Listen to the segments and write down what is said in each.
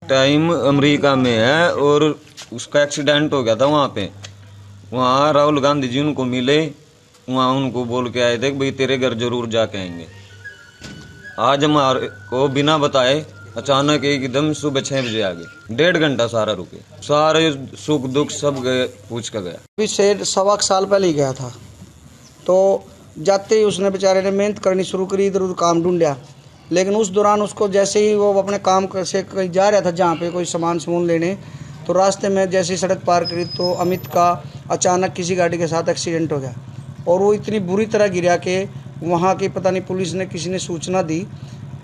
Time America में है और उसका एक्सीडेंट हो गया था वहाँ पे। वहाँ राहुल गांधी जी उनको मिले, वहाँ उनको बोल के आए थे कि भाई तेरे घर जरूर जाके आएंगे। आज हमारे को बिना बताए अचानक एकदम सुबह 6 बजे आ गए। 1.5 घंटा सारा रुके, सारे सुख दुख सब गए पूछ कर गया। अभी से 1.25 साल पहले ही गया था, तो जाते ही उसने बेचारे ने मेहनत करनी शुरू करी, इधर उधर काम ढूंढा। लेकिन उस दौरान उसको जैसे ही वो अपने काम से कहीं जा रहा था जहाँ पे कोई सामान लेने, तो रास्ते में जैसे ही सड़क पार करी तो अमित का अचानक किसी गाड़ी के साथ एक्सीडेंट हो गया। और वो इतनी बुरी तरह गिरा के वहाँ की पता नहीं पुलिस ने किसी ने सूचना दी,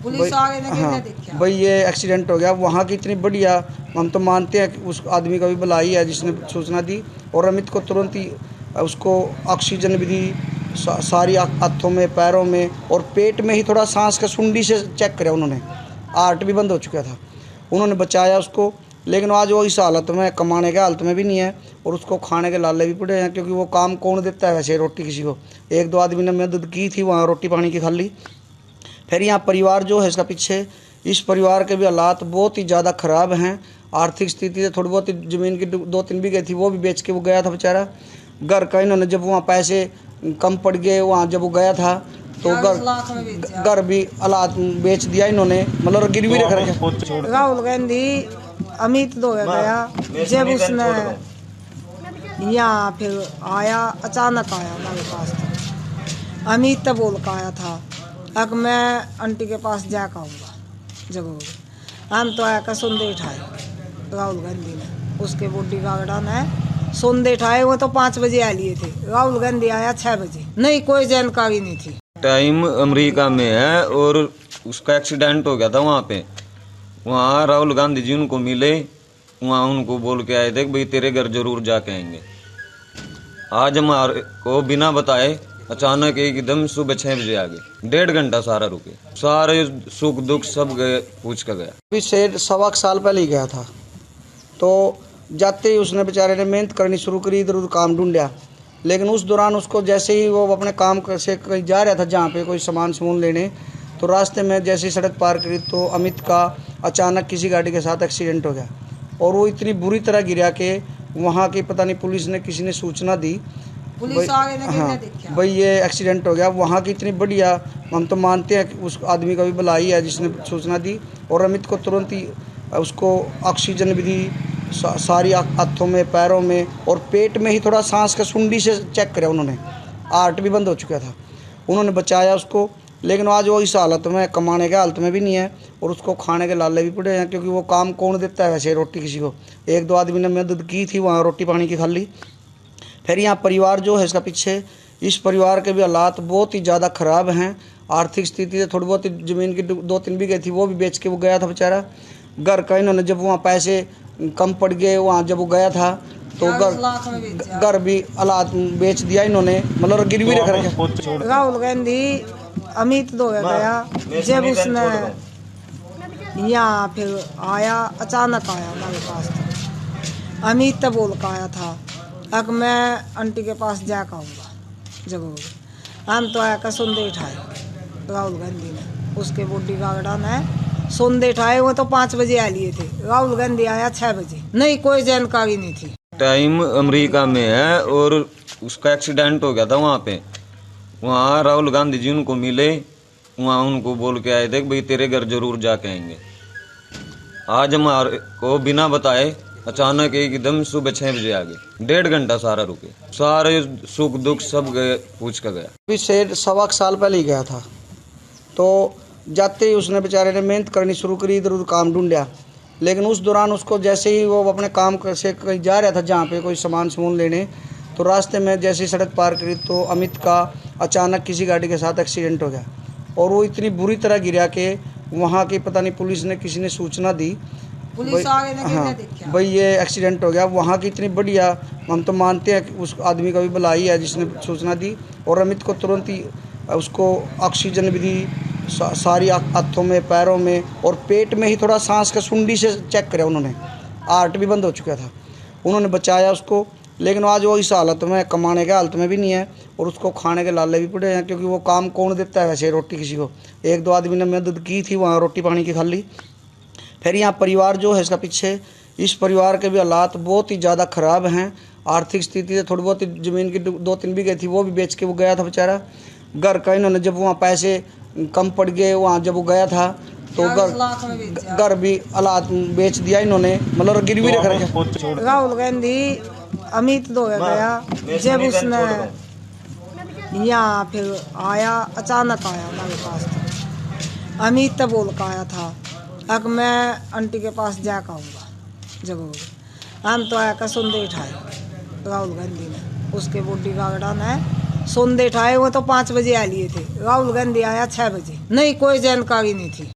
पुलिस आगे ने हाँ देखा भाई ये एक्सीडेंट हो गया। वहाँ की इतनी बढ़िया, हम तो मानते हैं कि उस आदमी का भी भलाई है जिसने सूचना दी। और अमित को तुरंत ही उसको ऑक्सीजन भी दी, सारी हाथों में पैरों में और पेट में ही थोड़ा सांस का सुंडी से चेक करा उन्होंने, हार्ट भी बंद हो चुका था। उन्होंने बचाया उसको, लेकिन आज वो इस हालत में, कमाने के हालत में भी नहीं है और उसको खाने के लाले भी पड़े हैं, क्योंकि वो काम कौन देता है वैसे रोटी किसी को। 1-2 आदमी ने मदद की थी वहाँ रोटी पानी की खाली। फिर यहाँ परिवार जो है इसका पीछे, इस परिवार के भी हालात बहुत ही ज़्यादा ख़राब हैं। आर्थिक स्थिति से थोड़ी बहुत ज़मीन की 2-3 बीघे थी वो भी बेच के वो गया था बेचारा। घर का इन्होंने जब वहाँ पैसे कम पड़ गए, वहाँ जब वो गया था तो घर भी हालात बेच दिया इन्होंने, मतलब गिरवी रख रखे। राहुल गांधी अमित दो गया, जब उसने यहाँ फिर आया, अचानक आया हमारे पास। तो अमित तो बोल कर आया था अब मैं आंटी के पास जाकर आऊँगा जरूर। हम तो आया का सुंदे उठाए राहुल गांधी ने, उसके बॉडी गार्डा ने सुंदे उठाए। वो तो 5 बजे आ लिए थे, राहुल गांधी आया 6 बजे। नहीं, कोई जानकारी नहीं थी। टाइम अमेरिका में है और उसका एक्सीडेंट हो गया था वहाँ पे। वहाँ राहुल गांधी जी उनको मिले, वहाँ उनको बोल के आए थे कि भाई तेरे घर जरूर जाके आएंगे। आज हमारे को बिना बताए अचानक एकदम सुबह 6 बजे आ गए। 1.5 घंटा सारा रुके, सारे सुख दुख सब गए पूछ कर गया। अभी से 1.25 साल पहले ही गया था, तो जाते ही उसने बेचारे ने मेहनत करनी शुरू करी, इधर उधर काम ढूंढा। लेकिन उस दौरान उसको जैसे ही वो अपने काम से कहीं जा रहा था जहाँ पे कोई सामान लेने, तो रास्ते में जैसे ही सड़क पार करी तो अमित का अचानक किसी गाड़ी के साथ एक्सीडेंट हो गया। और वो इतनी बुरी तरह गिरा के वहाँ की पता नहीं पुलिस ने किसी ने सूचना दी, पुलिस आगे ने हाँ देखा भाई ये एक्सीडेंट हो गया। वहाँ की इतनी बढ़िया, हम तो मानते हैं कि उस आदमी का भी भलाई है जिसने सूचना दी। और अमित को तुरंत ही उसको ऑक्सीजन भी दी, सारी हाथों में पैरों में और पेट में ही थोड़ा सांस का सुंडी से चेक करा उन्होंने, हार्ट भी बंद हो चुका था। उन्होंने बचाया उसको, लेकिन आज वो इस हालत में, कमाने के हालत में भी नहीं है और उसको खाने के लाले भी पड़े हैं, क्योंकि वो काम कौन देता है वैसे रोटी किसी को। 1-2 आदमी ने मदद की थी वहाँ रोटी पानी की खाली। फिर यहाँ परिवार जो है इसका पीछे, इस परिवार के भी हालात बहुत ही ज़्यादा ख़राब हैं। आर्थिक स्थिति से थोड़ी बहुत ज़मीन की 2-3 बीघे थी वो भी बेच के वो गया था बेचारा। घर का इन्होंने जब वहाँ पैसे कम पड़ गए, वहाँ जब वो गया था तो घर भी हालात बेच दिया इन्होंने, मतलब गिरवी रख रखे। राहुल गांधी अमित दो गया, जब उसने यहाँ फिर आया, अचानक आया हमारे पास। तो अमित तो बोल कर आया था अब मैं आंटी के पास जाकर आऊँगा जरूर। हम तो आया का सुंदे उठाए राहुल गांधी ने, उसके बॉडी गार्डा ने सुंदे उठाए। वो तो 5 बजे आ लिए थे, राहुल गांधी आया 6 बजे। नहीं, कोई जानकारी नहीं थी। टाइम अमेरिका में है और उसका एक्सीडेंट हो गया था वहाँ पे। वहाँ राहुल गांधी जी उनको मिले, वहाँ उनको बोल के आए थे कि भाई तेरे घर जरूर जाके आएंगे। आज हमारे को बिना बताए अचानक एकदम सुबह 6 बजे आ गए। 1.5 घंटा सारा रुके, सारे सुख दुख सब गए पूछ कर गया। अभी से 1.25 साल पहले ही गया था, तो जाते ही उसने बेचारे ने मेहनत करनी शुरू करी, इधर उधर काम ढूंढा। लेकिन उस दौरान उसको जैसे ही वो अपने काम से कहीं जा रहा था जहाँ पे कोई सामान लेने, तो रास्ते में जैसे ही सड़क पार करी तो अमित का अचानक किसी गाड़ी के साथ एक्सीडेंट हो गया। और वो इतनी बुरी तरह गिरा के वहाँ की पता नहीं पुलिस ने किसी ने सूचना दी, पुलिस आगे ने हाँ भाई ये एक्सीडेंट हो गया। वहाँ की इतनी बढ़िया, हम तो मानते हैं कि उस आदमी का भी भलाई है जिसने सूचना दी। और अमित को तुरंत ही उसको ऑक्सीजन भी दी, सारी हाथों में पैरों में और पेट में ही थोड़ा सांस का सुंडी से चेक करा उन्होंने, हार्ट भी बंद हो चुका था। उन्होंने बचाया उसको, लेकिन आज वो इस हालत में, कमाने के हालत में भी नहीं है और उसको खाने के लाले भी पड़े हैं, क्योंकि वो काम कौन देता है वैसे रोटी किसी को। 1-2 आदमी ने मदद की थी वहाँ रोटी पानी की खाली। फिर यहाँ परिवार जो है इसका पीछे, इस परिवार के भी हालात बहुत ही ज़्यादा ख़राब हैं। आर्थिक स्थिति थोड़ी बहुत ज़मीन की 2-3 बीघे थी वो भी बेच के वो गया था बेचारा। घर का इन्होंने जब वहाँ पैसे कम पड़ गए, वहाँ जब वो गया था तो घर भी हालात बेच दिया इन्होंने, मतलब गिरवी रख रखे। राहुल गांधी अमित दो गया, जब उसने यहाँ फिर आया, अचानक आया हमारे पास। तो अमित तो बोल का आया था अब मैं आंटी के पास जा आऊँगा जरूर। हम तो आया का सुंदे उठाए राहुल गांधी ने, उसके बॉडी गार्ड ने सुंदे उठाए। वो तो 5 बजे आ लिए थे, राहुल गांधी आया 6 बजे। नहीं कोई जानकारी नहीं थी।